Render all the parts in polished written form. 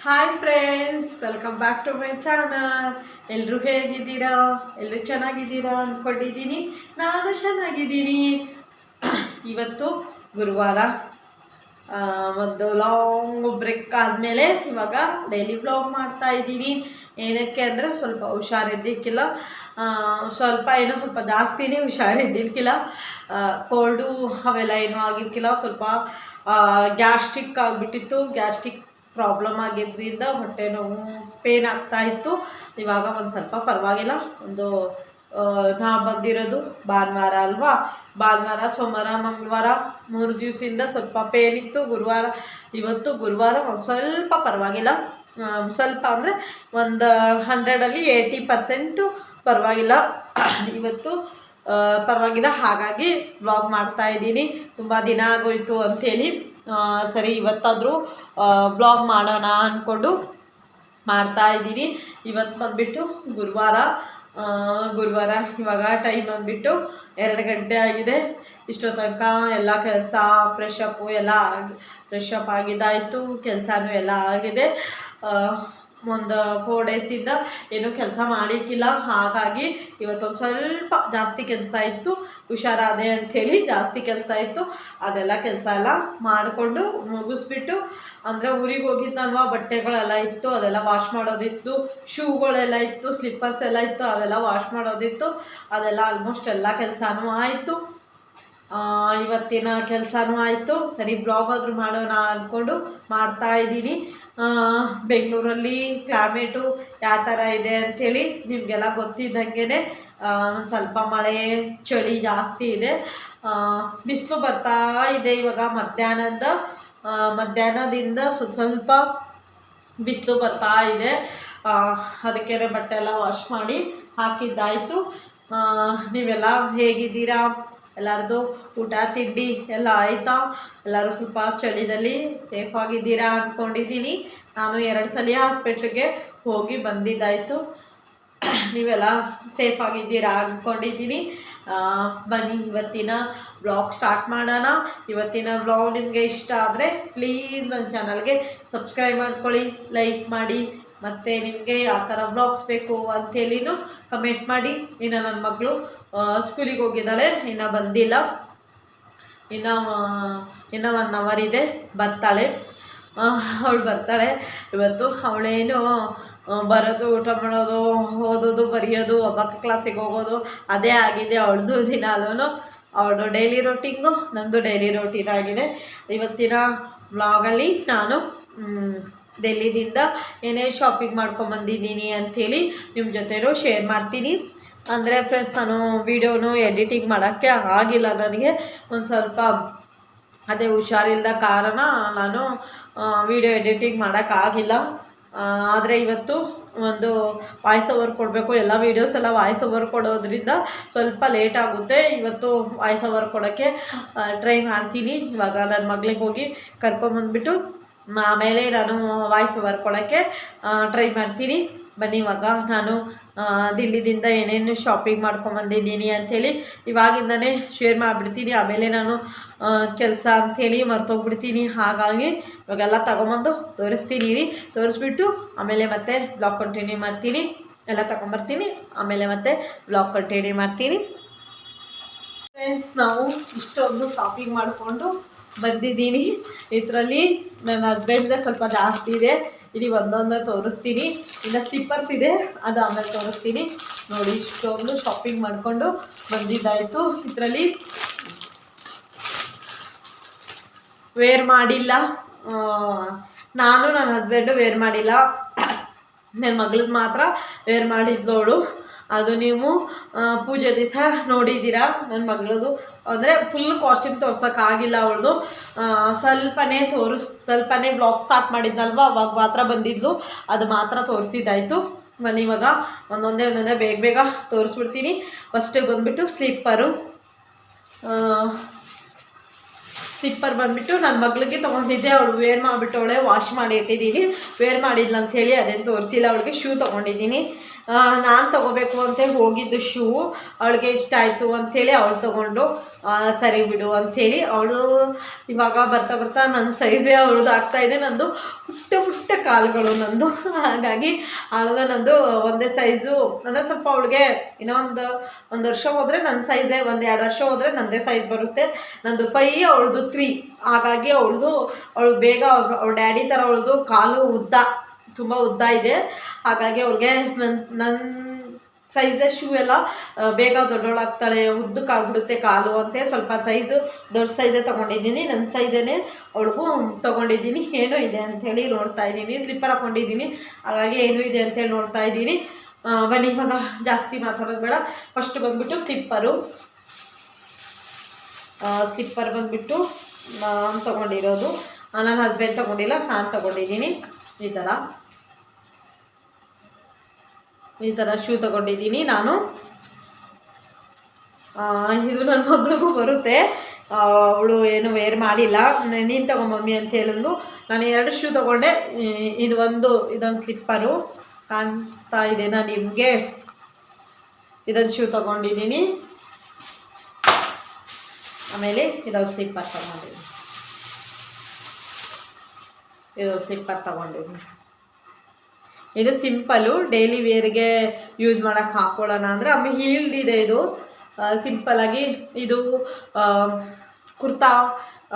Hi friends, welcome back to my channel. ಎಲ್ಲರೂ ಹೇಗಿದ್ದೀರಾ? ಎಲ್ಲರೂ ಚೆನ್ನಾಗಿದ್ದೀರಾ ಅಂದ್ಕೊಂಡಿದ್ದೀನಿ. ನಾನು ಚೆನ್ನಾಗಿದ್ದೀನಿ. ಇವತ್ತು ಗುರುವಾರ, ಒಂದು ಲಾಂಗ್ ಬ್ರೇಕ್ ಆದಮೇಲೆ ಇವಾಗ ಡೈಲಿ ವ್ಲಾಗ್ ಮಾಡ್ತಾ ಇದ್ದೀನಿ. ಏನಕ್ಕೆ ಅಂದರೆ ಸ್ವಲ್ಪ ಹುಷಾರಿದ್ದಿಕ್ಕಿಲ್ಲ, ಸ್ವಲ್ಪ ಜಾಸ್ತಿನೇ ಹುಷಾರಿದ್ದಿರ್ಕಿಲ್ಲ. ಕೋಲ್ಡು ಅವೆಲ್ಲ ಏನೂ ಆಗಿರ್ಕಿಲ್ಲ. ಸ್ವಲ್ಪ ಗ್ಯಾಸ್ಟ್ರಿಕ್ ಆಗಿಬಿಟ್ಟಿತ್ತು. ಗ್ಯಾಸ್ಟ್ರಿಕ್ ಪ್ರಾಬ್ಲಮ್ ಆಗಿದ್ದರಿಂದ ಹೊಟ್ಟೆ ನೋವು, ಪೇನ್ ಆಗ್ತಾ ಇತ್ತು. ಇವಾಗ ಒಂದು ಸ್ವಲ್ಪ ಪರವಾಗಿಲ್ಲ. ನಾ ಬಂದಿರೋದು ಭಾನುವಾರ ಅಲ್ವಾ, ಭಾನುವಾರ, ಸೋಮವಾರ, ಮಂಗಳವಾರ 3 ದಿವಸದಿಂದ ಸ್ವಲ್ಪ ಪೇನ್ ಇತ್ತು. ಇವತ್ತು ಗುರುವಾರ ಒಂದು ಸ್ವಲ್ಪ ಪರವಾಗಿಲ್ಲ. ಸ್ವಲ್ಪ ಅಂದರೆ ಒಂದು 100ಅಲ್ಲಿ 80% ಪರವಾಗಿಲ್ಲ. ಇವತ್ತು ಪರವಾಗಿಲ್ಲ. ಹಾಗಾಗಿ ವ್ಲಾಗ್ ಮಾಡ್ತಾ ಇದ್ದೀನಿ. ತುಂಬ ದಿನ ಆಗೋಯ್ತು ಅಂಥೇಳಿ ಸರಿ ಇವತ್ತಾದರೂ ಬ್ಲಾಗ್ ಮಾಡೋಣ ಅಂದ್ಕೊಂಡು ಮಾಡ್ತಾ ಇದ್ದೀನಿ. ಇವತ್ತು ಬಂದುಬಿಟ್ಟು ಗುರುವಾರ. ಇವಾಗ ಟೈಮ್ ಬಂದುಬಿಟ್ಟು 2 ಗಂಟೆ ಆಗಿದೆ. ಇಷ್ಟೋ ತನಕ ಎಲ್ಲ ಕೆಲಸ, ಫ್ರೆಶ್ ಅಪ್ ಆಗಿದ್ದಾಯಿತು. ಕೆಲಸನೂ ಎಲ್ಲ ಆಗಿದೆ. ಒಂದು 4 ಡೇಸಿಂದ ಏನೂ ಕೆಲಸ ಮಾಡಿಕ್ಕಿಲ್ಲ. ಹಾಗಾಗಿ ಇವತ್ತೊಂದು ಸ್ವಲ್ಪ ಜಾಸ್ತಿ ಕೆಲಸ ಇತ್ತು. ಹುಷಾರಾದೆ ಅಂಥೇಳಿ ಜಾಸ್ತಿ ಕೆಲಸ ಇತ್ತು. ಅದೆಲ್ಲ ಕೆಲಸ ಎಲ್ಲ ಮಾಡಿಕೊಂಡು ಮುಗಿಸ್ಬಿಟ್ಟು, ಅಂದರೆ ಊರಿಗೆ ಹೋಗಿದ್ನಲ್ವ, ಬಟ್ಟೆಗಳೆಲ್ಲ ಇತ್ತು, ಅದೆಲ್ಲ ವಾಶ್ ಮಾಡೋದಿತ್ತು. ಶೂಗಳೆಲ್ಲ ಇತ್ತು, ಸ್ಲಿಪ್ಪರ್ಸ್ ಎಲ್ಲ ಇತ್ತು, ಅವೆಲ್ಲ ವಾಶ್ ಮಾಡೋದಿತ್ತು. ಅದೆಲ್ಲ ಆಲ್ಮೋಸ್ಟ್ ಎಲ್ಲ ಕೆಲಸನೂ ಆಯಿತು. ಇವತ್ತಿನ ಕೆಲಸನೂ ಆಯಿತು. ಸರಿ ಬ್ಲಾಗ್ ಆದರೂ ಮಾಡೋಣ ಅಂದ್ಕೊಂಡು ಮಾಡ್ತಾ ಇದ್ದೀನಿ. ಬೆಂಗಳೂರಲ್ಲಿ ಕ್ಲೈಮೇಟು ಯಾವ ಥರ ಇದೆ ಅಂಥೇಳಿ ನಿಮಗೆಲ್ಲ ಗೊತ್ತಿದ್ದಂಗೆ ಒಂದು ಸ್ವಲ್ಪ ಮಳೆ, ಚಳಿ ಜಾಸ್ತಿ ಇದೆ. ಬಿಸಿಲು ಬರ್ತಾ ಇದೆ. ಇವಾಗ ಮಧ್ಯಾಹ್ನದಿಂದ ಸ್ವಲ್ಪ ಬಿಸಿಲು ಬರ್ತಾ ಇದೆ. ಅದಕ್ಕೆ ಬಟ್ಟೆ ಎಲ್ಲ ವಾಶ್ ಮಾಡಿ ಹಾಕಿದ್ದಾಯಿತು. ನೀವೆಲ್ಲ ಹೇಗಿದ್ದೀರಾ? ಎಲ್ಲರದು ಊಟ ತಿಂಡಿ ಎಲ್ಲ ಆಯಿತಾ? ಎಲ್ಲರೂ ಸ್ವಲ್ಪ ಚಳಿದಲ್ಲಿ ಸೇಫಾಗಿದ್ದೀರಾ ಅಂದ್ಕೊಂಡಿದ್ದೀನಿ. ನಾನು 2 ಸಲ ಹಾಸ್ಪಿಟ್ಲಿಗೆ ಹೋಗಿ ಬಂದಿದ್ದಾಯಿತು. ನೀವೆಲ್ಲ ಸೇಫಾಗಿದ್ದೀರಾ ಅಂದ್ಕೊಂಡಿದ್ದೀನಿ. ಬನ್ನಿ ಇವತ್ತಿನ ವ್ಲಾಗ್ ಸ್ಟಾರ್ಟ್ ಮಾಡೋಣ. ಇವತ್ತಿನ ವ್ಲಾಗ್ ನಿಮಗೆ ಇಷ್ಟ ಆದರೆ ಪ್ಲೀಸ್ ನನ್ನ ಚಾನಲ್ಗೆ ಸಬ್ಸ್ಕ್ರೈಬ್ ಮಾಡ್ಕೊಳ್ಳಿ, ಲೈಕ್ ಮಾಡಿ, ಮತ್ತು ನಿಮಗೆ ಯಾವ ಥರ ವ್ಲಾಗ್ಸ್ ಬೇಕು ಅಂಥೇಳಿನೂ ಕಮೆಂಟ್ ಮಾಡಿ. ಇನ್ನು ನನ್ನ ಮಗಳು ಸ್ಕೂಲಿಗೆ ಹೋಗಿದ್ದಾಳೆ, ಇನ್ನೂ ಬಂದಿಲ್ಲ. ಇನ್ನೂ 1 ಅವರ್ ಇದೆ, ಬರ್ತಾಳೆ. ಅವಳು ಬರ್ತಾಳೆ ಇವತ್ತು. ಅವಳೇನು ಬರೋದು, ಊಟ ಮಾಡೋದು, ಓದೋದು, ಬರೆಯೋದು, ಒಬ್ಬಕ್ಕ ಕ್ಲಾಸಿಗೆ ಹೋಗೋದು ಅದೇ ಆಗಿದೆ ಅವಳದು ದಿನಾಲೂ. ಅವಳು ಡೈಲಿ ರೋಟೀನು, ನಮ್ಮದು ಡೈಲಿ ರೋಟೀನ್ ಆಗಿದೆ. ಇವತ್ತಿನ ವ್ಲಾಗಲ್ಲಿ ನಾನು ಡೆಲ್ಲಿದಿಂದ ಏನೇ ಶಾಪಿಂಗ್ ಮಾಡ್ಕೊಂಬಂದಿದ್ದೀನಿ ಅಂಥೇಳಿ ನಿಮ್ಮ ಜೊತೆನೂ ಶೇರ್ ಮಾಡ್ತೀನಿ. ಅಂದರೆ ಫ್ರೆಂಡ್ಸ್, ನಾನು ವಿಡಿಯೋನು ಎಡಿಟಿಂಗ್ ಮಾಡೋಕ್ಕೆ ಆಗಿಲ್ಲ. ನನಗೆ ಒಂದು ಸ್ವಲ್ಪ ಅದೇ ಹುಷಾರಿಲ್ಲದ ಕಾರಣ ನಾನು ವಿಡಿಯೋ ಎಡಿಟಿಂಗ್ ಮಾಡೋಕ್ಕಾಗಿಲ್ಲ. ಆದರೆ ಇವತ್ತು ಒಂದು ವಾಯ್ಸ್ ಓವರ್ ಕೊಡಬೇಕು. ಎಲ್ಲ ವೀಡಿಯೋಸ್ ಎಲ್ಲ ವಾಯ್ಸ್ ಓವರ್ ಕೊಡೋದ್ರಿಂದ ಸ್ವಲ್ಪ ಲೇಟ್ ಆಗುತ್ತೆ. ಇವತ್ತು ವಾಯ್ಸ್ ಓವರ್ ಕೊಡೋಕ್ಕೆ ಟ್ರೈ ಮಾಡ್ತೀನಿ. ಇವಾಗ ನನ್ನ ಮಗಳಿಗೆ ಹೋಗಿ ಕರ್ಕೊಂಬಂದ್ಬಿಟ್ಟು ಆಮೇಲೆ ನಾನು ವಾಯ್ಸ್ ಓವರ್ ಕೊಡೋಕ್ಕೆ ಟ್ರೈ ಮಾಡ್ತೀನಿ. ಬನ್ನಿ, ಇವಾಗ ನಾನು ದಿಲ್ಲಿದಿಂದ ಏನೇನು ಶಾಪಿಂಗ್ ಮಾಡ್ಕೊಂಬಂದಿದ್ದೀನಿ ಅಂಥೇಳಿ ಇವಾಗಿಂದನೇ ಶೇರ್ ಮಾಡಿಬಿಡ್ತೀನಿ. ಆಮೇಲೆ ನಾನು ಕೆಲಸ ಅಂಥೇಳಿ ಮರ್ತೋಗ್ಬಿಡ್ತೀನಿ. ಹಾಗಾಗಿ ಇವಾಗೆಲ್ಲ ತಗೊಂಬಂದು ತೋರಿಸ್ಬಿಟ್ಟು ಆಮೇಲೆ ಮತ್ತೆ ಬ್ಲಾಗ್ ಕಂಟಿನ್ಯೂ ಮಾಡ್ತೀನಿ. ಎಲ್ಲ ತಗೊಂಬರ್ತೀನಿ, ಆಮೇಲೆ ಮತ್ತೆ ಬ್ಲಾಗ್ ಕಂಟಿನ್ಯೂ ಮಾಡ್ತೀನಿ. ಫ್ರೆಂಡ್ಸ್, ನಾವು ಇಷ್ಟೊಂದು ಶಾಪಿಂಗ್ ಮಾಡಿಕೊಂಡು ಬಂದಿದ್ದೀನಿ. ಇದರಲ್ಲಿ ನನ್ನ ಹಸ್ಬೆಂಡ್ದೆ ಸ್ವಲ್ಪ ಜಾಸ್ತಿ ಇದೆ. ಇಲ್ಲಿ ಒಂದೊಂದು ತೋರಿಸ್ತೀನಿ. ಇನ್ನು ಸ್ಲಿಪ್ಪರ್ಸ್ ಇದೆ, ಅದು ಆಮೇಲೆ ತೋರಿಸ್ತೀನಿ. ನೋಡಿ, ಇಷ್ಟೊಂದು ಶಾಪಿಂಗ್ ಮಾಡಿಕೊಂಡು ಬಂದಿದ್ದಾಯಿತು. ಇದರಲ್ಲಿ ವೇರ್ ಮಾಡಿಲ್ಲ, ನಾನು ನನ್ನ ಹಸ್ಬೆಂಡು ವೇರ್ ಮಾಡಿಲ್ಲ. ನನ್ನ ಮಗಳದ್ದು ಮಾತ್ರ ವೇರ್ ಮಾಡಿದ್ಲವಳು. ಅದು ನೀವು ಪೂಜೆ ದಿವಸ ನೋಡಿದ್ದೀರಾ. ನನ್ನ ಮಗಳದು ಅಂದರೆ ಫುಲ್ ಕಾಸ್ಟ್ಯೂಮ್ ತೋರ್ಸೋಕ್ಕಾಗಿಲ್ಲ ಅವಳದು. ಸ್ವಲ್ಪನೇ ಬ್ಲಾಗ್ ಸ್ಟಾರ್ಟ್ ಮಾಡಿದ್ನಲ್ವ, ಅವಾಗ ಮಾತ್ರ ಬಂದಿದ್ಲು. ಅದು ಮಾತ್ರ ತೋರಿಸಿದ್ದಾಯಿತು. ಬನ್ನಿ, ಇವಾಗ ಒಂದೊಂದೇ ಬೇಗ ತೋರಿಸ್ಬಿಡ್ತೀನಿ. ಫಸ್ಟಿಗೆ ಬಂದುಬಿಟ್ಟು ಸ್ಲಿಪ್ಪರ್ ಬಂದುಬಿಟ್ಟು ನನ್ನ ಮಗಳಿಗೆ ತೊಗೊಂಡಿದ್ದೆ. ಅವಳು ವೇರ್ ಮಾಡಿಬಿಟ್ಟವಳೆ, ವಾಶ್ ಮಾಡಿ ಇಟ್ಟಿದ್ದೀನಿ. ವೇರ್ ಮಾಡಿದ್ಲು ಅಂಥೇಳಿ ಅದೇನು ತೋರಿಸಿಲ್ಲ. ಅವಳಿಗೆ ಶೂ ತೊಗೊಂಡಿದ್ದೀನಿ. ನಾನು ತೊಗೋಬೇಕು ಅಂತ ಹೋಗಿದ್ದು ಶೂ. ಅವಳಿಗೆ ಇಷ್ಟ ಆಯಿತು ಅಂಥೇಳಿ ಅವಳು ತೊಗೊಂಡು ಸರಿ ಬಿಡು ಅಂಥೇಳಿ ಅವಳು ಇವಾಗ ಬರ್ತಾ ಬರ್ತಾ ನನ್ನ ಸೈಜೇ ಅವಳದು ಆಗ್ತಾಯಿದೆ. ನಂದು ಪುಟ್ಟ ಕಾಲುಗಳು ನಂದು, ಹಾಗಾಗಿ ಅವಳದು ನಂದು ಒಂದೇ ಸೈಜು ಅಂದರೆ ಸ್ವಲ್ಪ ಅವಳಿಗೆ ಇನ್ನೂ ಒಂದು ವರ್ಷ ಹೋದರೆ ನನ್ನ ಸೈಜೇ, 1-2 ವರ್ಷ ಹೋದರೆ ನನ್ನದೇ ಸೈಜ್ ಬರುತ್ತೆ. ನಂದು 5, ಅವಳದು 3. ಹಾಗಾಗಿ ಅವಳು ಬೇಗ ಅವಳ ಡ್ಯಾಡಿ ಥರ ಅವಳದು ಕಾಲು ಉದ್ದ, ತುಂಬ ಉದ್ದ ಇದೆ. ಹಾಗಾಗಿ ಅವ್ಳಿಗೆ ನನ್ನ ಸೈಜ್ ಶೂ ಎಲ್ಲ ಬೇಗ ದೊಡ್ಡವಳಾಗ್ತಾಳೆ, ಉದ್ದಕ್ಕಾಗ್ಬಿಡುತ್ತೆ ಕಾಲು ಅಂತ ಸ್ವಲ್ಪ ಸೈಜು ದೊಡ್ಡ ಸೈಜೇ ತೊಗೊಂಡಿದ್ದೀನಿ. ನನ್ನ ಸೈಜೇ ಅವಳಿಗೂ ತೊಗೊಂಡಿದ್ದೀನಿ. ಏನೋ ಇದೆ ಅಂಥೇಳಿ ನೋಡ್ತಾ ಇದ್ದೀನಿ. ಸ್ಲಿಪ್ಪರ್ ಹಾಕ್ಕೊಂಡಿದ್ದೀನಿ, ಹಾಗಾಗಿ ಏನೂ ಇದೆ ಅಂಥೇಳಿ ನೋಡ್ತಾ ಇದ್ದೀನಿ. ಬನ್ನಿ ಇವಾಗ ಜಾಸ್ತಿ ಮಾತಾಡೋದು ಬೇಡ. ಫಸ್ಟ್ ಬಂದುಬಿಟ್ಟು ಸ್ಲಿಪ್ಪರ್ ಬಂದುಬಿಟ್ಟು ನಾನು ತೊಗೊಂಡಿರೋದು, ನನ್ನ ಹಸ್ಬೆಂಡ್ ತೊಗೊಂಡಿಲ್ಲ, ನಾನು ತೊಗೊಂಡಿದ್ದೀನಿ. ಈ ಥರ ಶೂ ತೊಗೊಂಡಿದ್ದೀನಿ ನಾನು. ಇದು ನನ್ನ ಮಗಳಿಗೂ ಬರುತ್ತೆ, ಅವಳು ಏನು ವೇರ್ ಮಾಡಿಲ್ಲ. ನೀನು ತಗೋ ಮಮ್ಮಿ ಅಂತ ಹೇಳಿದ್ಲು. ನಾನು 2 ಶೂ ತೊಗೊಂಡೆ. ಇದೊಂದು ಸ್ಲಿಪ್ಪರು ಕಾಣ್ತಾ ಇದೆನಾ ನಿಮಗೆ? ಇದೊಂದು ಶೂ ತೊಗೊಂಡಿದ್ದೀನಿ. ಆಮೇಲೆ ಇದೊಂದು ಸ್ಲಿಪ್ಪರ್ ತೊಗೊಂಡಿದ್ದೀನಿ. ಇದು ಸಿಂಪಲ್ಲು, ಡೈಲಿ ವೇರ್ಗೆ ಯೂಸ್ ಮಾಡೋಕ್ಕೆ ಹಾಕ್ಕೊಳ್ಳೋಣ ಅಂದರೆ. ಆಮೇಲೆ ಹೀಲ್ಡ್ ಇದೆ ಇದು. ಸಿಂಪಲ್ಲಾಗಿ ಇದು ಕುರ್ತಾ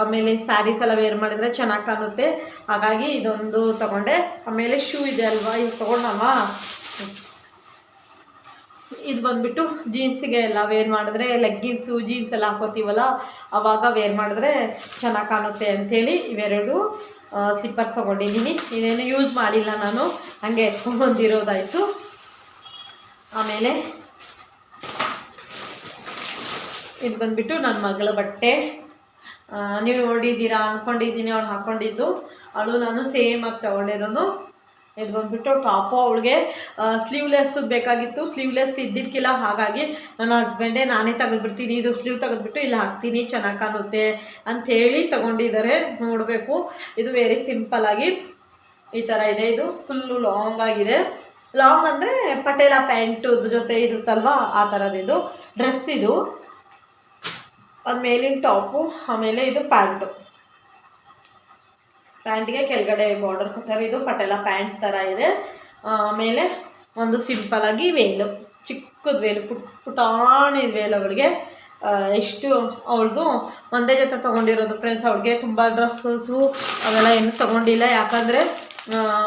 ಆಮೇಲೆ ಸ್ಯಾರೀಸ್ ಎಲ್ಲ ವೇರ್ ಮಾಡಿದರೆ ಚೆನ್ನಾಗಿ ಕಾಣುತ್ತೆ. ಹಾಗಾಗಿ ಇದೊಂದು ತೊಗೊಂಡೆ. ಆಮೇಲೆ ಶೂ ಇದೆ ಅಲ್ವಾ, ಇದು ತೊಗೊಂಡಮ್ಮ. ಇದು ಬಂದುಬಿಟ್ಟು ಜೀನ್ಸಿಗೆ ಎಲ್ಲ ವೇರ್ ಮಾಡಿದ್ರೆ, ಲೆಗ್ಗಿನ್ಸು ಜೀನ್ಸ್ ಎಲ್ಲ ಹಾಕೋತೀವಲ್ಲ, ಆವಾಗ ವೇರ್ ಮಾಡಿದ್ರೆ ಚೆನ್ನಾಗಿ ಕಾಣುತ್ತೆ ಅಂಥೇಳಿ ಇವೆರಡು ಸ್ಲಿಪ್ಪರ್ ತೊಗೊಂಡಿದ್ದೀನಿ. ಇದೇನು ಯೂಸ್ ಮಾಡಿಲ್ಲ ನಾನು, ಹಾಗೆ ಎತ್ಕೊಂಡ್ಬಂದಿರೋದಾಯಿತು. ಆಮೇಲೆ ಇದು ಬಂದುಬಿಟ್ಟು ನನ್ನ ಮಗಳ ಬಟ್ಟೆ. ನೀವು ನೋಡಿದ್ದೀರಾ ಅಂದ್ಕೊಂಡಿದ್ದೀನಿ, ಅವಳು ಹಾಕ್ಕೊಂಡಿದ್ದು. ಅವಳು ನಾನು ಸೇಮ್ ಆಗಿ ತೊಗೊಂಡಿರೋದು. ಇದು ಬಂದುಬಿಟ್ಟು ಟಾಪು. ಅವಳಿಗೆ ಸ್ಲೀವ್ಲೆಸ್ ಬೇಕಾಗಿತ್ತು, ಸ್ಲೀವ್ಲೆಸ್ ಇದ್ದಿದ್ದಕ್ಕಿಲ್ಲ. ಹಾಗಾಗಿ ನನ್ನ ಹಸ್ಬೆಂಡೇ ನಾನೇ ತೆಗೆದುಬಿಡ್ತೀನಿ, ಇದು ಸ್ಲೀವ್ ತೆಗೆದುಬಿಟ್ಟು ಇಲ್ಲಿ ಹಾಕ್ತೀನಿ, ಚೆನ್ನಾಗಿ ಕಾಣುತ್ತೆ ಅಂಥೇಳಿ ತೊಗೊಂಡಿದ್ದಾರೆ. ನೋಡಬೇಕು. ಇದು ವೆರಿ ಸಿಂಪಲ್ಲಾಗಿ ಈ ಥರ ಇದೆ. ಇದು ಫುಲ್ಲು ಲಾಂಗ್ ಆಗಿದೆ. ಲಾಂಗ್ ಅಂದರೆ ಪಟೇಲ ಪ್ಯಾಂಟು ಜೊತೆ ಇರುತ್ತಲ್ವ, ಆ ಥರದ್ದು ಇದು ಡ್ರೆಸ್. ಇದು ಅದು ಮೇಲಿನ ಟಾಪು. ಆಮೇಲೆ ಇದು ಪ್ಯಾಂಟ್ಗೆ ಕೆಳಗಡೆ ಬಾರ್ಡರ್ ಕೊಟ್ಟಾರೆ. ಇದು ಪಟೇಲ ಪ್ಯಾಂಟ್ ಥರ ಇದೆ. ಆಮೇಲೆ ಒಂದು ಸಿಂಪಲ್ಲಾಗಿ ವೇಲು, ಚಿಕ್ಕದು ವೇಲು, ಪುಟಾಣಿ ವೇಲು ಅವಳಿಗೆ. ಎಷ್ಟು ಅವಳದು ಒಂದೇ ಜೊತೆ ತೊಗೊಂಡಿರೋದು ಫ್ರೆಂಡ್ಸ್. ಅವಳಿಗೆ ತುಂಬ ಡ್ರೆಸ್ಸಸ್ಸು ಅವೆಲ್ಲ ಏನು ತೊಗೊಂಡಿಲ್ಲ, ಯಾಕಂದರೆ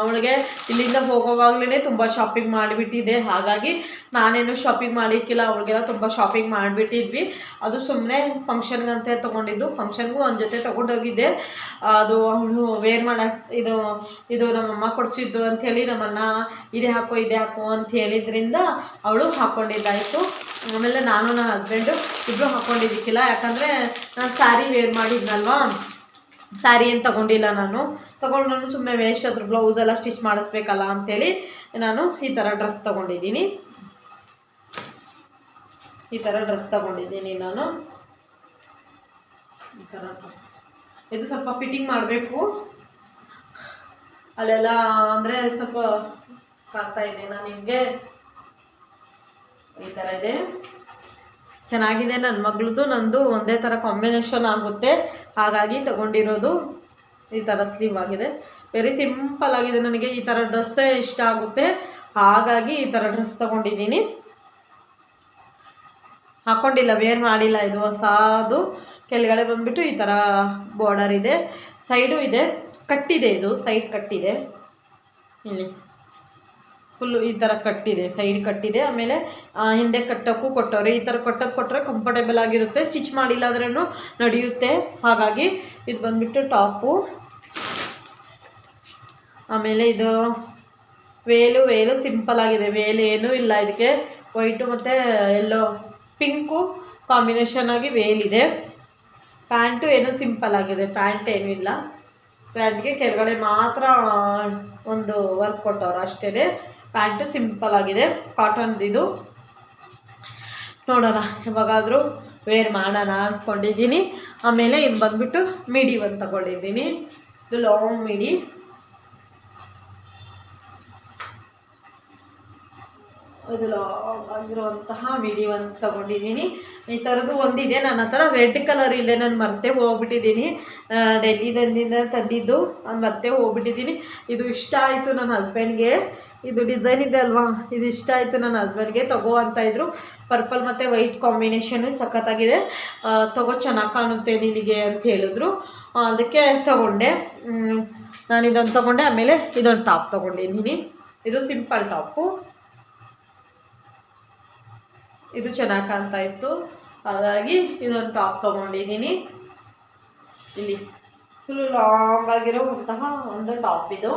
ಅವಳಿಗೆ ಇಲ್ಲಿಂದ ಹೋಗೋವಾಗಲೇ ತುಂಬ ಶಾಪಿಂಗ್ ಮಾಡಿಬಿಟ್ಟಿದೆ. ಹಾಗಾಗಿ ನಾನೇನು ಶಾಪಿಂಗ್ ಮಾಡಿಕ್ಕಿಲ್ಲ, ಅವಳಿಗೆಲ್ಲ ತುಂಬ ಶಾಪಿಂಗ್ ಮಾಡಿಬಿಟ್ಟಿದ್ವಿ. ಅದು ಸುಮ್ಮನೆ ಫಂಕ್ಷನ್ಗಂತೆ ತೊಗೊಂಡಿದ್ದು. ಫಂಕ್ಷನ್ಗೂ ಒಂದು ಜೊತೆ ತೊಗೊಂಡೋಗಿದ್ದೆ. ಅದು ಅವಳು ವೇರ್ ಮಾಡೋಕ್ಕೆ ಇದು ನಮ್ಮಮ್ಮ ಕೊಡಿಸಿದ್ದು ಅಂಥೇಳಿ ನಮ್ಮನ್ನ ಇದೇ ಹಾಕೋ ಅಂತ ಹೇಳಿದ್ರಿಂದ ಅವಳು ಹಾಕ್ಕೊಂಡಿದ್ದಾಯಿತು. ಆಮೇಲೆ ನಾನು ನನ್ನ ಹಸ್ಬೆಂಡು ಇಬ್ಬರು ಹಾಕ್ಕೊಂಡಿದ್ದಕ್ಕಿಲ್ಲ, ಯಾಕಂದರೆ ನಾನು ಸ್ಯಾರಿ ವೇರ್ ಮಾಡಿದ್ನಲ್ವಾ, ಸ್ಯಾರಿ ಏನು ತೊಗೊಂಡಿಲ್ಲ ನಾನು. ತೊಗೊಂಡು ಸುಮ್ಮನೆ ವೇಸ್ಟ್, ಅದ್ರ ಬ್ಲೌಸ್ ಎಲ್ಲ ಸ್ಟಿಚ್ ಮಾಡಿಸ್ಬೇಕಲ್ಲ ಅಂಥೇಳಿ ನಾನು ಈ ಥರ ಡ್ರೆಸ್ ತೊಗೊಂಡಿದ್ದೀನಿ. ನಾನು ಈ ಥರ ಡ್ರೆಸ್. ಇದು ಸ್ವಲ್ಪ ಫಿಟ್ಟಿಂಗ್ ಮಾಡಬೇಕು ಅಲ್ಲೆಲ್ಲ, ಅಂದರೆ ಸ್ವಲ್ಪ ಕಾಣ್ತಾ ಇದೆನಾ ನಿಮಗೆ? ಈ ಥರ ಇದೆ, ಚೆನ್ನಾಗಿದೆ. ನನ್ನ ಮಗಳದು ನಂದು ಒಂದೇ ಥರ ಕಾಂಬಿನೇಷನ್ ಆಗುತ್ತೆ, ಹಾಗಾಗಿ ತಗೊಂಡಿರೋದು. ಈ ಥರ ಸ್ಲೀವ್ ಆಗಿದೆ, ವೆರಿ ಸಿಂಪಲ್ ಆಗಿದೆ. ನನಗೆ ಈ ಥರ ಡ್ರೆಸ್ಸೇ ಇಷ್ಟ ಆಗುತ್ತೆ, ಹಾಗಾಗಿ ಈ ಥರ ಡ್ರೆಸ್ ತೊಗೊಂಡಿದ್ದೀನಿ. ಹಾಕ್ಕೊಂಡಿಲ್ಲ, ವೇರ್ ಮಾಡಿಲ್ಲ. ಇದು ಹೊಸದು. ಕೆಳಗಡೆ ಬಂದುಬಿಟ್ಟು ಈ ಥರ ಬಾರ್ಡರ್ ಇದೆ, ಸೈಡು ಇದೆ, ಕಟ್ಟಿದೆ. ಇದು ಸೈಡ್ ಕಟ್ಟಿದೆ, ಇಲ್ಲಿ ಫುಲ್ಲು ಈ ಥರ ಕಟ್ಟಿದೆ, ಸೈಡ್ ಕಟ್ಟಿದೆ. ಆಮೇಲೆ ಹಿಂದೆ ಕಟ್ಟೋಕ್ಕೂ ಕೊಟ್ಟವ್ರೆ. ಈ ಥರ ಕೊಟ್ಟರೆ ಕಂಫರ್ಟೇಬಲ್ ಆಗಿರುತ್ತೆ, ಸ್ಟಿಚ್ ಮಾಡಿಲ್ಲ ಅಂದ್ರೂ ನಡೆಯುತ್ತೆ. ಹಾಗಾಗಿ ಇದು ಬಂದುಬಿಟ್ಟು ಟಾಪು. ಆಮೇಲೆ ಇದು ವೇಲು ಸಿಂಪಲ್ ಆಗಿದೆ. ವೇಲ್ ಏನೂ ಇಲ್ಲ ಇದಕ್ಕೆ. ವೈಟು ಮತ್ತು ಎಲ್ಲೋ ಪಿಂಕು ಕಾಂಬಿನೇಷನ್ ಆಗಿ ವೇಲಿದೆ. ಪ್ಯಾಂಟು ಏನೂ ಸಿಂಪಲ್ ಆಗಿದೆ, ಪ್ಯಾಂಟ್ ಏನೂ ಇಲ್ಲ. ಪ್ಯಾಂಟ್ಗೆ ಕೆಳಗಡೆ ಮಾತ್ರ ಒಂದು ವರ್ಕ್ ಕೊಟ್ಟವ್ರು ಅಷ್ಟೇ. ಪ್ಯಾಂಟು ಸಿಂಪಲ್ ಆಗಿದೆ, ಕಾಟನ್ದು. ಇದು ನೋಡೋಣ ಯಾವಾಗಾದರೂ ವೇರ್ ಮಾಡೋಣ ಅಂದ್ಕೊಂಡಿದ್ದೀನಿ. ಆಮೇಲೆ ಇದು ಬಂದುಬಿಟ್ಟು ಮಿಡಿ ಒಂದು ತಗೊಂಡಿದ್ದೀನಿ. ಇದು ಲಾಂಗ್ ಮಿಡಿ. 1 ಇದು ಲಾಂಗ್ ಆಗಿರುವಂತಹ ಮೀಡಿಯಮ್ ತಗೊಂಡಿದ್ದೀನಿ. ಈ ಥರದ್ದು ಒಂದಿದೆ ನನ್ನ ಹತ್ರ, ರೆಡ್ ಕಲರ್ ಇಲ್ಲೇ ನಾನು ಮರ್ತೇ ಹೋಗ್ಬಿಟ್ಟಿದ್ದೀನಿ. ಡೆಲ್ಲಿದಿಂದ ತಂದಿದ್ದು ಅದು ಮರ್ತೇ ಹೋಗ್ಬಿಟ್ಟಿದ್ದೀನಿ. ಇದು ಇಷ್ಟ ಆಯಿತು ನನ್ನ ಹಸ್ಬೆಂಡ್ಗೆ. ಇದು ಡಿಸೈನ್ ಇದೆ ಅಲ್ವಾ, ಇದು ಇಷ್ಟ ಆಯಿತು ನನ್ನ ಹಸ್ಬೆಂಡ್ಗೆ. ತಗೋ ಅಂತ ಇದ್ರು. ಪರ್ಪಲ್ ಮತ್ತು ವೈಟ್ ಕಾಂಬಿನೇಷನು ಸಖತ್ತಾಗಿದೆ, ತಗೋ ಚೆನ್ನಾಗಿ ಕಾಣುತ್ತೆ ನಿನಗೆ ಅಂತ ಹೇಳಿದ್ರು. ಅದಕ್ಕೆ ತಗೊಂಡೆ. ನಾನು ಇದನ್ನು ತೊಗೊಂಡೆ. ಆಮೇಲೆ ಇದೊಂದು ಟಾಪ್ ತೊಗೊಂಡಿದ್ದೀನಿ. ಇದು ಸಿಂಪಲ್ ಟಾಪು, ಇದು ಚೆನ್ನಾಗಿ ಕಾಣ್ತಾ ಇತ್ತು, ಹಾಗಾಗಿ ಇದೊಂದು ಟಾಪ್ ತೊಗೊಂಡಿದ್ದೀನಿ. ಇಲ್ಲಿ ಫುಲ್ಲು ಲಾಂಗ್ ಆಗಿರುವಂತಹ ಒಂದು ಟಾಪ್ ಇದು.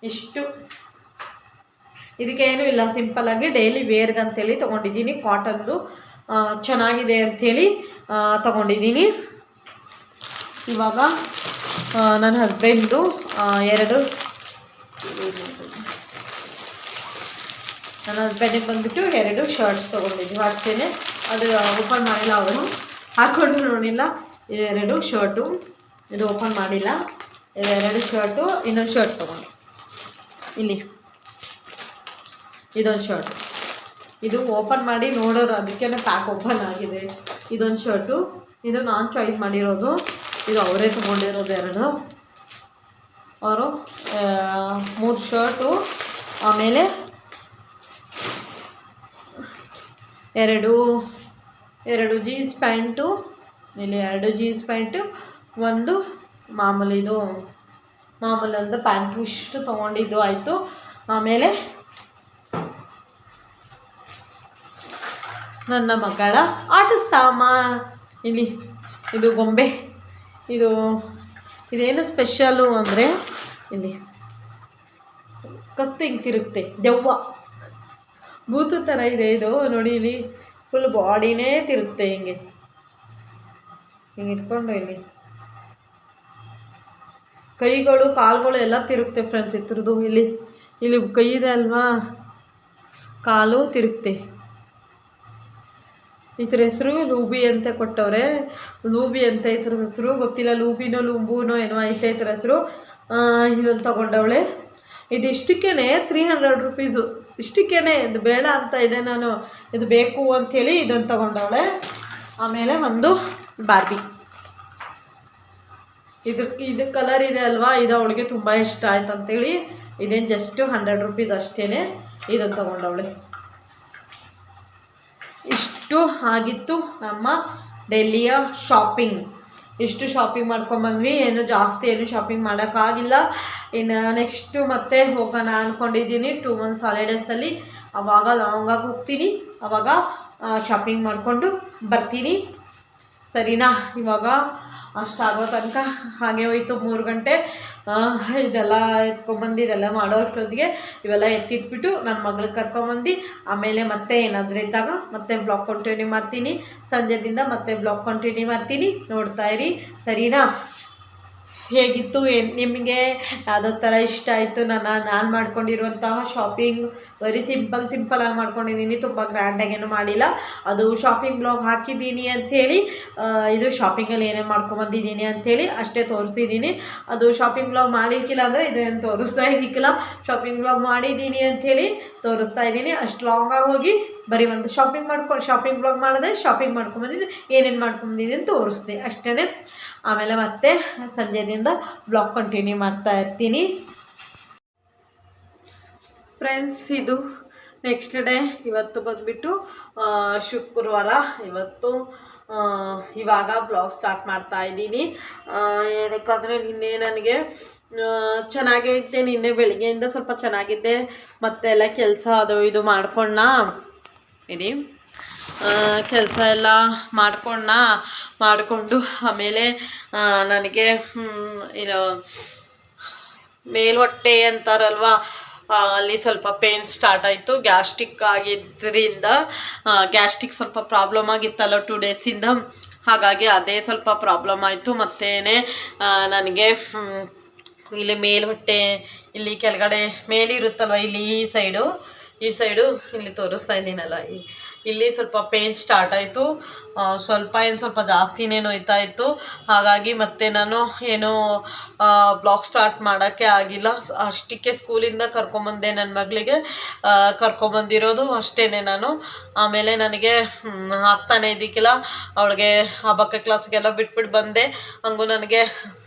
ಇಷ್ಟು ಇದಕ್ಕೇನು ಇಲ್ಲ, ಸಿಂಪಲ್ಲಾಗಿ ಡೈಲಿ ವೇರ್ಗಂತೇಳಿ ತೊಗೊಂಡಿದ್ದೀನಿ. ಕಾಟನ್ದು ಚೆನ್ನಾಗಿದೆ ಅಂಥೇಳಿ ತೊಗೊಂಡಿದ್ದೀನಿ. ಇವಾಗ ನನ್ನ ಹಸ್ಬೆಂಡ್ದು ನನ್ನ ಹಸ್ಬೆಂಡಿಗೆ ಬಂದುಬಿಟ್ಟು 2 ಶರ್ಟ್ಸ್ ತೊಗೊಂಡಿದ್ವಿ ಅಷ್ಟೇ. ಅದು ಓಪನ್ ಮಾಡಿಲ್ಲ, ಅವರು ಹಾಕ್ಕೊಂಡು ನೋಡಿಲ್ಲ. 2 ಶರ್ಟು, ಇದು ಓಪನ್ ಮಾಡಿಲ್ಲ. 2 ಶರ್ಟು, ಇನ್ನೊಂದು ಶರ್ಟ್ ತೊಗೊಂಡು. ಇಲ್ಲಿ ಇದೊಂದು ಶರ್ಟು, ಇದು ಓಪನ್ ಮಾಡಿ ನೋಡೋರು, ಅದಕ್ಕೆ ಪ್ಯಾಕ್ ಓಪನ್ ಆಗಿದೆ. ಇದೊಂದು ಶರ್ಟು, ಇದು ನಾನು ಚಾಯ್ಸ್ ಮಾಡಿರೋದು, ಇದು ಅವರೇ ತೊಗೊಂಡಿರೋದು 2. ಅವರು 3 ಶರ್ಟು, ಆಮೇಲೆ 2 ಜೀನ್ಸ್ ಪ್ಯಾಂಟು, ಇಲ್ಲಿ 2 ಜೀನ್ಸ್ ಪ್ಯಾಂಟು, ಒಂದು ಮಾಮೂಲಿದು ಮಾಮೂಲಂದು ಪ್ಯಾಂಟು. ಇಷ್ಟು ತೊಗೊಂಡಿದ್ದು ಆಯಿತು. ಆಮೇಲೆ ನನ್ನ ಮಗಳ ಆಟ ಸಾಮಾನು, ಇಲ್ಲಿ ಇದು ಗೊಂಬೆ. ಇದೇನು ಸ್ಪೆಷಲು ಅಂದರೆ, ಇಲ್ಲಿ ಕತ್ತು ಹಿಂಗೆ ತಿರುಗುತ್ತೆ, ದೆವ್ವ ಭೂತ ಥರ ಇದೆ ಇದು ನೋಡಿ. ಇಲ್ಲಿ ಫುಲ್ ಬಾಡಿನೇ ತಿರುಗುತ್ತೆ, ಹಿಂಗೆ ಇಟ್ಕೊಂಡು ಇಲ್ಲಿ ಕೈಗಳು ಕಾಲುಗಳು ಎಲ್ಲ ತಿರುಗುತ್ತೆ ಫ್ರೆಂಡ್ಸ್. ಇದ್ರದ್ದು ಇಲ್ಲಿ ಕೈ ಇದೆ ಅಲ್ವಾ, ಕಾಲು ತಿರುಗುತ್ತೆ. ಇದ್ರ ಹೆಸರು ಲೂಬಿ ಅಂತ ಕೊಟ್ಟವ್ರೆ, ಲೂಬಿ ಅಂತ ಇದ್ರ ಹೆಸರು ಗೊತ್ತಿಲ್ಲ. ಲೂಬಿನೋ ಲೂಂಬೂನೋ ಏನೋ ಐತೆ ಇದ್ರ ಹೆಸರು. ಇದನ್ನು ತಗೊಂಡವಳೆ. ಇದು ಇಷ್ಟಕ್ಕೇ 300 ರುಪೀಸು. ಇಷ್ಟಕ್ಕೇ ಇದು ಬೇಡ ಅಂತ ಇದೆ, ನಾನು ಇದು ಬೇಕು ಅಂಥೇಳಿ ಇದನ್ನು ತಗೊಂಡವಳೆ. ಆಮೇಲೆ ಒಂದು ಬಾರ್ಬಿ, ಇದು ಕಲರ್ ಇದೆ ಅಲ್ವಾ, ಇದು ಅವಳಿಗೆ ತುಂಬ ಇಷ್ಟ ಆಯ್ತು ಅಂತೇಳಿ ಇದೇನು ಜಸ್ಟ್ 100 ರುಪೀಸ್ ಅಷ್ಟೇ, ಇದನ್ನು ತಗೊಂಡವಳೆ. ಇಷ್ಟು ಆಗಿತ್ತು ನಮ್ಮ ಡೆಲ್ಲಿಯ ಶಾಪಿಂಗ್. ಇಷ್ಟು ಶಾಪಿಂಗ್ ಮಾಡ್ಕೊಂಬಂದ್ವಿ. ಜಾಸ್ತಿ ಶಾಪಿಂಗ್ ಮಾಡೋಕ್ಕಾಗಿಲ್ಲ. ಇನ್ನು ನೆಕ್ಸ್ಟು ಮತ್ತೆ ಹೋಗೋಣ ಅಂದ್ಕೊಂಡಿದ್ದೀನಿ 2 ಮಂತ್ಸ್ ಹಾಲಿಡೇಸಲ್ಲಿ. ಆವಾಗ ಲಾಂಗಾಗಿ ಹೋಗ್ತೀನಿ, ಆವಾಗ ಶಾಪಿಂಗ್ ಮಾಡಿಕೊಂಡು ಬರ್ತೀನಿ. ಸರಿನಾ? ಇವಾಗ ಅಷ್ಟಾಗೋ ತನಕ ಹಾಗೆ ಹೋಯ್ತು 3 ಗಂಟೆ. ಇದೆಲ್ಲ ಎತ್ಕೊಂಬಂದು ಇದೆಲ್ಲ ಮಾಡೋ ಅಷ್ಟೊತ್ತಿಗೆ ಇವೆಲ್ಲ ಎತ್ತಿಟ್ಬಿಟ್ಟು ನನ್ನ ಮಗಳಿಗೆ ಕರ್ಕೊಂಬಂದು ಆಮೇಲೆ ಮತ್ತೆ ಏನಾದರೂ ಇದ್ದಾಗ ಮತ್ತೆ ಬ್ಲಾಗ್ ಕಂಟಿನ್ಯೂ ಮಾಡ್ತೀನಿ. ಸಂಜೆದಿಂದ ಮತ್ತೆ ಬ್ಲಾಗ್ ಕಂಟಿನ್ಯೂ ಮಾಡ್ತೀನಿ, ನೋಡ್ತಾ ಇರಿ. ಸರಿನಾ? ಹೇಗಿತ್ತು ನಿಮಗೆ ಯಾವುದೋ ಥರ ಇಷ್ಟ ಆಯಿತು ನಾನು ಮಾಡ್ಕೊಂಡಿರುವಂತಹ ಶಾಪಿಂಗ್? ವೆರಿ ಸಿಂಪಲಾಗಿ ಮಾಡ್ಕೊಂಡಿದ್ದೀನಿ, ತುಂಬ ಗ್ರ್ಯಾಂಡಾಗೇನು ಮಾಡಿಲ್ಲ. ಅದು ಶಾಪಿಂಗ್ ಬ್ಲಾಗ್ ಹಾಕಿದ್ದೀನಿ ಅಂಥೇಳಿ, ಇದು ಶಾಪಿಂಗಲ್ಲಿ ಏನೇನು ಮಾಡ್ಕೊಂಬಂದಿದ್ದೀನಿ ಅಂಥೇಳಿ ಅಷ್ಟೇ ತೋರಿಸಿದ್ದೀನಿ. ಅದು ಶಾಪಿಂಗ್ ಬ್ಲಾಗ್ ಮಾಡಿಕ್ಕಿಲ್ಲ ಅಂದರೆ ಇದೇನು ತೋರಿಸ್ತಾ ಇದ್ದಿಕ್ಕಿಲ್ಲ. ಶಾಪಿಂಗ್ ಬ್ಲಾಗ್ ಮಾಡಿದ್ದೀನಿ ಅಂಥೇಳಿ ತೋರಿಸ್ತಾ ಇದ್ದೀನಿ. ಅಷ್ಟು ಲಾಂಗಾಗಿ ಹೋಗಿ ಬರೀ ಒಂದು ಶಾಪಿಂಗ್ ಬ್ಲಾಗ್ ಮಾಡಿದೆ, ಶಾಪಿಂಗ್ ಮಾಡ್ಕೊಂಬಂದಿದ್ದೀನಿ, ಏನೇನು ಮಾಡ್ಕೊಂಬಂದಿದ್ದೀನಿ ಅಂತ ತೋರಿಸ್ದೆ ಅಷ್ಟೇ. ಆಮೇಲೆ ಮತ್ತೆ ಸಂಜೆದಿಂದ ಬ್ಲಾಗ್ ಕಂಟಿನ್ಯೂ ಮಾಡ್ತಾ ಇರ್ತೀನಿ ಫ್ರೆಂಡ್ಸ್. ಇದು ನೆಕ್ಸ್ಟ್ ಡೇ. ಇವತ್ತು ಬಂದುಬಿಟ್ಟು ಶುಕ್ರವಾರ. ಇವಾಗ ಬ್ಲಾಗ್ ಸ್ಟಾರ್ಟ್ ಮಾಡ್ತಾ ಇದ್ದೀನಿ. ಏನಕ್ಕಂದರೆ ನಿನ್ನೆ ನನಗೆ ಚೆನ್ನಾಗೇ ಇದ್ದೆ, ನಿನ್ನೆ ಬೆಳಿಗ್ಗೆಯಿಂದ ಸ್ವಲ್ಪ ಚೆನ್ನಾಗಿದ್ದೆ. ಮತ್ತೆಲ್ಲ ಕೆಲಸ ಅದು ಇದು ಕೆಲಸ ಎಲ್ಲ ಮಾಡಿಕೊಂಡು ಆಮೇಲೆ ನನಗೆ ಇದು ಮೇಲ್ಹೊಟ್ಟೆ ಅಂತಾರಲ್ವ, ಅಲ್ಲಿ ಸ್ವಲ್ಪ ಪೇನ್ ಸ್ಟಾರ್ಟ್ ಆಯಿತು. ಗ್ಯಾಸ್ಟ್ರಿಕ್ ಆಗಿದ್ದರಿಂದ ಗ್ಯಾಸ್ಟ್ರಿಕ್ ಸ್ವಲ್ಪ ಪ್ರಾಬ್ಲಮ್ ಆಗಿತ್ತಲ್ಲ 2 ಡೇಸಿಂದ, ಹಾಗಾಗಿ ಅದೇ ಸ್ವಲ್ಪ ಪ್ರಾಬ್ಲಮ್ ಆಯಿತು. ಮತ್ತೇನೆ ನನಗೆ ಇಲ್ಲಿ ಮೇಲ್ಹೊಟ್ಟೆ ಇಲ್ಲಿ ಕೆಳಗಡೆ ಮೇಲಿರುತ್ತಲ್ವ, ಇಲ್ಲಿ ಈ ಸೈಡು ಈ ಸೈಡು ಇಲ್ಲಿ ತೋರಿಸ್ತಾ ಇದ್ದೀನಲ್ಲ, ಇಲ್ಲಿ ಸ್ವಲ್ಪ ಪೇನ್ ಸ್ಟಾರ್ಟ್ ಆಯಿತು. ಸ್ವಲ್ಪ ಜಾಸ್ತಿನೇ ನೋಯ್ತಾ ಇತ್ತು. ಹಾಗಾಗಿ ಮತ್ತೆ ನಾನು ಏನೋ ಬ್ಲಾಗ್ ಸ್ಟಾರ್ಟ್ ಮಾಡೋಕ್ಕೆ ಆಗಿಲ್ಲ. ಅಷ್ಟಕ್ಕೆ ಸ್ಕೂಲಿಂದ ಕರ್ಕೊಂಬಂದೆ ನನ್ನ ಮಗಳಿಗೆ, ಕರ್ಕೊಂಬಂದಿರೋದು ಅಷ್ಟೇ ನಾನು. ಆಮೇಲೆ ನನಗೆ ಆಗ್ತಾನೆ ಇದ್ದಕ್ಕಿಲ್ಲ, ಅವಳಿಗೆ ಹಬ್ಬಕ್ಕೆ ಕ್ಲಾಸ್ಗೆಲ್ಲ ಬಿಟ್ಬಿಟ್ಟು ಬಂದೆ. ಹಂಗೂ ನನಗೆ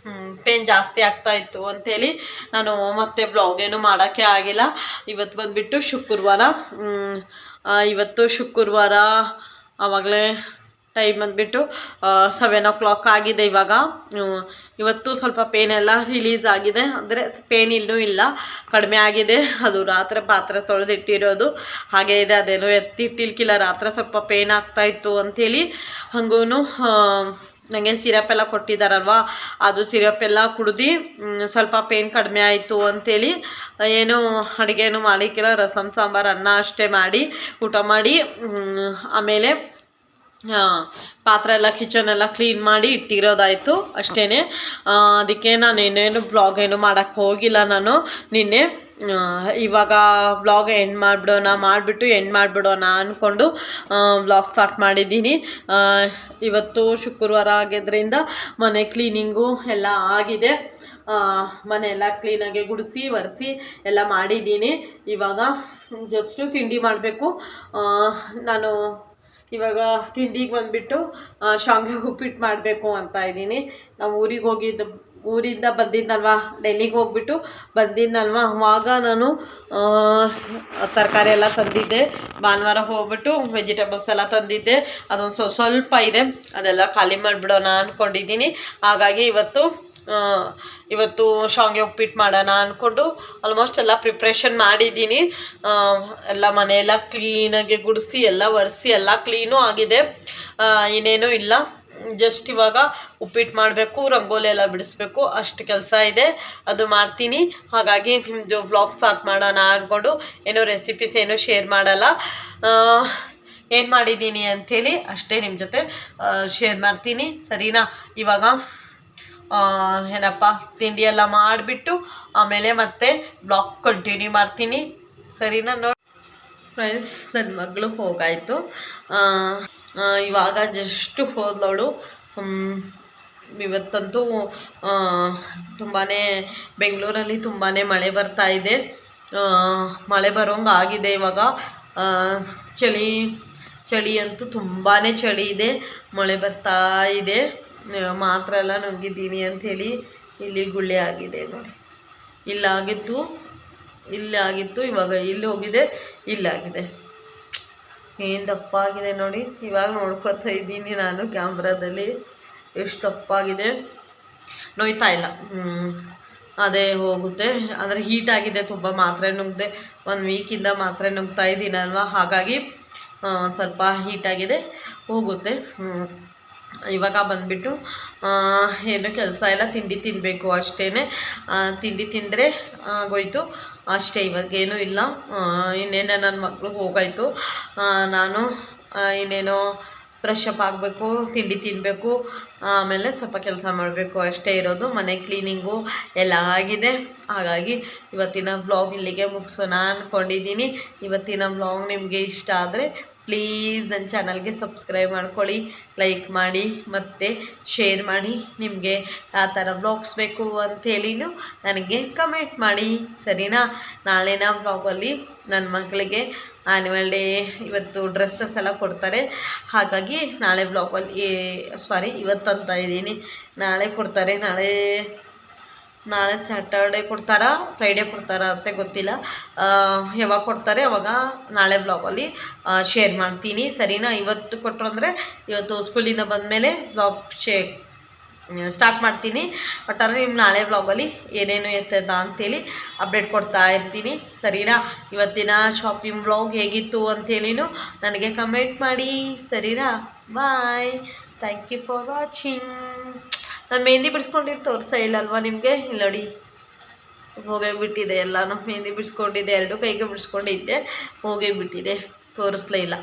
ಪೇನ್ ಜಾಸ್ತಿ ಆಗ್ತಾ ಇತ್ತು ಅಂಥೇಳಿ ನಾನು ಮತ್ತೆ ಬ್ಲಾಗ್ ಏನು ಮಾಡೋಕ್ಕೆ ಆಗಿಲ್ಲ. ಇವತ್ತು ಬಂದುಬಿಟ್ಟು ಶುಕ್ರವಾರ, ಆವಾಗಲೇ ಟೈಮ್ ಬಂದುಬಿಟ್ಟು 7 o'clock ಆಗಿದೆ ಇವಾಗ. ಇವತ್ತು ಸ್ವಲ್ಪ ಪೇನ್ ಎಲ್ಲ ರಿಲೀಸ್ ಆಗಿದೆ, ಅಂದರೆ ಪೇನ್ ಇನ್ನೂ ಇಲ್ಲ, ಕಡಿಮೆ ಆಗಿದೆ. ಅದು ರಾತ್ರಿ ಪಾತ್ರೆ ತೊಳೆದಿಟ್ಟಿರೋದು ಹಾಗೆ ಇದೆ, ಅದೇನೋ ಎತ್ತಿಟ್ಟಿಲ್ಕಿಲ್ಲ. ರಾತ್ರಿ ಸ್ವಲ್ಪ ಪೇನ್ ಆಗ್ತಾಯಿತ್ತು ಅಂಥೇಳಿ ಹಂಗೂ ನನಗೆ ಸಿರಪ್ ಎಲ್ಲ ಕೊಟ್ಟಿದ್ದಾರಲ್ವ, ಅದು ಸಿರಪ್ ಎಲ್ಲ ಕುಡ್ದು ಸ್ವಲ್ಪ ಪೇನ್ ಕಡಿಮೆ ಆಯಿತು ಅಂಥೇಳಿ ಏನು ಅಡುಗೆನೂ ಮಾಡಿಕ್ಕಿಲ್ಲ. ರಸಮ್ ಸಾಂಬಾರು ಅನ್ನ ಅಷ್ಟೇ ಮಾಡಿ ಊಟ ಮಾಡಿ, ಆಮೇಲೆ ಪಾತ್ರೆ ಎಲ್ಲ ಕಿಚನ್ ಎಲ್ಲ ಕ್ಲೀನ್ ಮಾಡಿ ಇಟ್ಟಿರೋದಾಯಿತು ಅಷ್ಟೇ. ಅದಕ್ಕೆ ನಾನು ಏನೇನು ಬ್ಲಾಗ್ ಏನು ಮಾಡೋಕ್ಕೆ ಹೋಗಿಲ್ಲ ನಾನು ನಿನ್ನೆ. ಇವಾಗ ಬ್ಲಾಗ್ ಎಂಡ್ ಮಾಡಿಬಿಡೋಣ ಅಂದ್ಕೊಂಡು ಬ್ಲಾಗ್ ಸ್ಟಾರ್ಟ್ ಮಾಡಿದ್ದೀನಿ. ಇವತ್ತು ಶುಕ್ರವಾರ ಆಗಿದ್ದರಿಂದ ಮನೆ ಕ್ಲೀನಿಂಗು ಎಲ್ಲ ಆಗಿದೆ. ಮನೆಯೆಲ್ಲ ಕ್ಲೀನಾಗಿ ಗುಡಿಸಿ ಒರೆಸಿ ಎಲ್ಲ ಮಾಡಿದ್ದೀನಿ. ಇವಾಗ ಜಸ್ಟು ತಿಂಡಿ ಮಾಡಬೇಕು. ನಾನು ಇವಾಗ ತಿಂಡಿಗೆ ಬಂದುಬಿಟ್ಟು ಶಾವಿಗೆ ಉಪ್ಪಿಟ್ಟು ಮಾಡಬೇಕು ಅಂತ ಇದ್ದೀನಿ. ನಾವು ಊರಿಂದ ಬಂದಿದ್ದಲ್ವ, ಡೆಲ್ಲಿಗೆ ಹೋಗ್ಬಿಟ್ಟು ಬಂದಿದ್ದಲ್ವ, ಆವಾಗ ನಾನು ತರಕಾರಿ ಎಲ್ಲ ತಂದಿದ್ದೆ. ಭಾನುವಾರ ಹೋಗ್ಬಿಟ್ಟು ವೆಜಿಟೇಬಲ್ಸ್ ಎಲ್ಲ ತಂದಿದ್ದೆ. ಅದೊಂದು ಸ್ವಲ್ಪ ಇದೆ, ಅದೆಲ್ಲ ಖಾಲಿ ಮಾಡಿಬಿಡೋಣ ಅಂದ್ಕೊಂಡಿದ್ದೀನಿ. ಹಾಗಾಗಿ ಇವತ್ತು ಶಾವಿಗೆ ಉಪ್ಪಿಟ್ಟು ಮಾಡೋಣ ಅಂದ್ಕೊಂಡು ಆಲ್ಮೋಸ್ಟ್ ಎಲ್ಲ ಪ್ರಿಪ್ರೇಷನ್ ಮಾಡಿದ್ದೀನಿ. ಎಲ್ಲ ಮನೆಯೆಲ್ಲ ಕ್ಲೀನಾಗಿ ಗುಡಿಸಿ ಎಲ್ಲ ಒರೆಸಿ ಎಲ್ಲ ಕ್ಲೀನೂ ಆಗಿದೆ, ಇನ್ನೇನೂ ಇಲ್ಲ. ಜಸ್ಟ್ ಇವಾಗ ಉಪ್ಪಿಟ್ಟು ಮಾಡಬೇಕು, ರಂಗೋಲಿ ಎಲ್ಲ ಬಿಡಿಸ್ಬೇಕು, ಅಷ್ಟು ಕೆಲಸ ಇದೆ, ಅದು ಮಾಡ್ತೀನಿ. ಹಾಗಾಗಿ ನಿಮ್ಮದು ಬ್ಲಾಗ್ ಸ್ಟಾರ್ಟ್ ಮಾಡೋಣ ಅಂದ್ಕೊಂಡು ಏನೋ ರೆಸಿಪೀಸ್ ಏನೋ ಶೇರ್ ಮಾಡಲ್ಲ, ಏನು ಮಾಡಿದ್ದೀನಿ ಅಂಥೇಳಿ ಅಷ್ಟೇ ನಿಮ್ಮ ಜೊತೆ ಶೇರ್ ಮಾಡ್ತೀನಿ, ಸರಿನಾ? ಇವಾಗ ಏನಪ್ಪ ತಿಂಡಿ ಎಲ್ಲ ಮಾಡಿಬಿಟ್ಟು ಆಮೇಲೆ ಮತ್ತೆ ಬ್ಲಾಗ್ ಕಂಟಿನ್ಯೂ ಮಾಡ್ತೀನಿ, ಸರಿನಾ? ನೋಡಿ ಫ್ರೆಂಡ್ಸ್, ನನ್ನ ಮಗಳು ಹೋಗಾಯಿತು. ಇವಾಗ ಜಸ್ಟ್ ಹೋದವಳು. ಇವತ್ತಂತೂ ತುಂಬಾ ಬೆಂಗಳೂರಲ್ಲಿ ತುಂಬಾ ಮಳೆ ಬರ್ತಾ ಇದೆ. ಮಳೆ ಬರೋಂಗೆ ಆಗಿದೆ ಇವಾಗ. ಚಳಿ ಅಂತೂ ತುಂಬಾ ಚಳಿ ಇದೆ, ಮಳೆ ಬರ್ತಾ ಇದೆ. ಮಾತ್ರ ಎಲ್ಲ ನುಗ್ಗಿದ್ದೀನಿ ಅಂಥೇಳಿ ಇಲ್ಲಿ ಗುಳ್ಳೆ ಆಗಿದೆ ನೋಡಿ. ಇಲ್ಲಾಗಿತ್ತು, ಇವಾಗ ಇಲ್ಲಿ ಹೋಗಿದೆ, ಇಲ್ಲಾಗಿದೆ. ಏನು ದಪ್ಪ ಆಗಿದೆ ನೋಡಿ. ಇವಾಗ ನೋಡ್ಕೊತಾ ಇದ್ದೀನಿ ನಾನು ಕ್ಯಾಮ್ರಾದಲ್ಲಿ, ಎಷ್ಟು ದಪ್ಪಾಗಿದೆ, ನೋಯ್ತಾ ಇಲ್ಲ. ಅದೇ ಹೋಗುತ್ತೆ, ಅಂದರೆ ಹೀಟ್ ಆಗಿದೆ ತುಂಬ. ಮಾತ್ರೆ ನುಗ್ಗಿದೆ, 1 ವೀಕಿಂದ ಮಾತ್ರೆ ನುಗ್ತಾ ಇದ್ದೀನಲ್ವ, ಹಾಗಾಗಿ ಸ್ವಲ್ಪ ಹೀಟಾಗಿದೆ, ಹೋಗುತ್ತೆ. ಇವಾಗ ಬಂದುಬಿಟ್ಟು ಏನು ಕೆಲಸ ಇಲ್ಲ, ತಿಂಡಿ ತಿನ್ನಬೇಕು ಅಷ್ಟೇ. ತಿಂಡಿ ತಿಂದರೆ ಆಗೋಯ್ತು ಅಷ್ಟೇ, ಇವಾಗೇನೂ ಇಲ್ಲ. ಇನ್ನೇನೋ ನನ್ನ ಮಗಳು ಹೋಗಾಯಿತು, ನಾನು ಇನ್ನೇನೋ ಫ್ರೆಶ್ ಅಪ್ ಆಗಬೇಕು, ತಿಂಡಿ ತಿನ್ನಬೇಕು, ಆಮೇಲೆ ಸ್ವಲ್ಪ ಕೆಲಸ ಮಾಡಬೇಕು ಅಷ್ಟೇ ಇರೋದು. ಮನೆ ಕ್ಲೀನಿಂಗು ಎಲ್ಲ ಆಗಿದೆ. ಹಾಗಾಗಿ ಇವತ್ತಿನ ಬ್ಲಾಗ್ ಇಲ್ಲಿಗೆ ಮುಗಿಸೋಣ ಅಂದ್ಕೊಂಡಿದ್ದೀನಿ. ಇವತ್ತಿನ ಬ್ಲಾಗ್ ನಿಮಗೆ ಇಷ್ಟ ಆದರೆ ಪ್ಲೀಸ್ ನನ್ನ ಚಾನಲ್ಗೆ ಸಬ್ಸ್ಕ್ರೈಬ್ ಮಾಡ್ಕೊಳ್ಳಿ, ಲೈಕ್ ಮಾಡಿ ಮತ್ತು ಶೇರ್ ಮಾಡಿ. ನಿಮಗೆ ಯಾವ ಥರ ಬ್ಲಾಗ್ಸ್ ಬೇಕು ಅಂಥೇಳಿನೂ ನನಗೆ ಕಮೆಂಟ್ ಮಾಡಿ, ಸರಿನಾ? ನಾಳಿನ ಬ್ಲಾಗಲ್ಲಿ ನನ್ನ ಮಗಳಿಗೆ ಆ್ಯನ್ಯುವಲ್ ಡೇ ಇವತ್ತು ಡ್ರೆಸ್ಸಸ್ ಎಲ್ಲ ಕೊಡ್ತಾರೆ. ಹಾಗಾಗಿ ನಾಳೆ ಬ್ಲಾಗಲ್ಲಿ ಇವತ್ತಂತ ಇದ್ದೀನಿ, ನಾಳೆ ಕೊಡ್ತಾರೆ. ನಾಳೆ ಸ್ಯಾಟರ್ಡೆ ಕೊಡ್ತಾರಾ ಫ್ರೈಡೇ ಕೊಡ್ತಾರಾ ಅಂತ ಗೊತ್ತಿಲ್ಲ. ಯಾವಾಗ ಕೊಡ್ತಾರೆ ಅವಾಗ ನಾಳೆ ಬ್ಲಾಗಲ್ಲಿ ಶೇರ್ ಮಾಡ್ತೀನಿ, ಸರಿನಾ? ಇವತ್ತು ಕೊಟ್ಟರು ಅಂದರೆ ಇವತ್ತು ಸ್ಕೂಲಿಂದ ಬಂದಮೇಲೆ ಬ್ಲಾಗ್ ಸ್ಟಾರ್ಟ್ ಮಾಡ್ತೀನಿ. ಒಟ್ಟಾರೆ ನಿಮ್ಮ ನಾಳೆ ಬ್ಲಾಗಲ್ಲಿ ಏನೇನು ಇರ್ತದ ಅಂಥೇಳಿ ಅಪ್ಡೇಟ್ ಕೊಡ್ತಾ ಇರ್ತೀನಿ, ಸರಿನಾ? ಇವತ್ತಿನ ಶಾಪಿಂಗ್ ಬ್ಲಾಗ್ ಹೇಗಿತ್ತು ಅಂಥೇಳಿನೂ ನನಗೆ ಕಮೆಂಟ್ ಮಾಡಿ, ಸರಿನಾ? ಬಾಯ್, ಥ್ಯಾಂಕ್ ಯು ಫಾರ್ ವಾಚಿಂಗ್. ನಾನು ಮೆಹಂದಿ ಬಿಡಿಸ್ಕೊಂಡಿದ್ದು ತೋರಿಸೇ ಇಲ್ಲಲ್ವ ನಿಮಗೆ? ಇಲ್ಲಿ ನೋಡಿ, ಹೋಗೇ ಬಿಟ್ಟಿದೆ ಎಲ್ಲನೂ. ಮೆಹಂದಿ ಬಿಡಿಸ್ಕೊಂಡಿದ್ದೆ, 2 ಕೈಗೆ ಬಿಡಿಸ್ಕೊಂಡಿದ್ದೆ, ಹೋಗೇ ಬಿಟ್ಟಿದೆ, ತೋರಿಸ್ಲೇ ಇಲ್ಲ.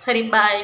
ಸರಿ, ಬಾಯ್.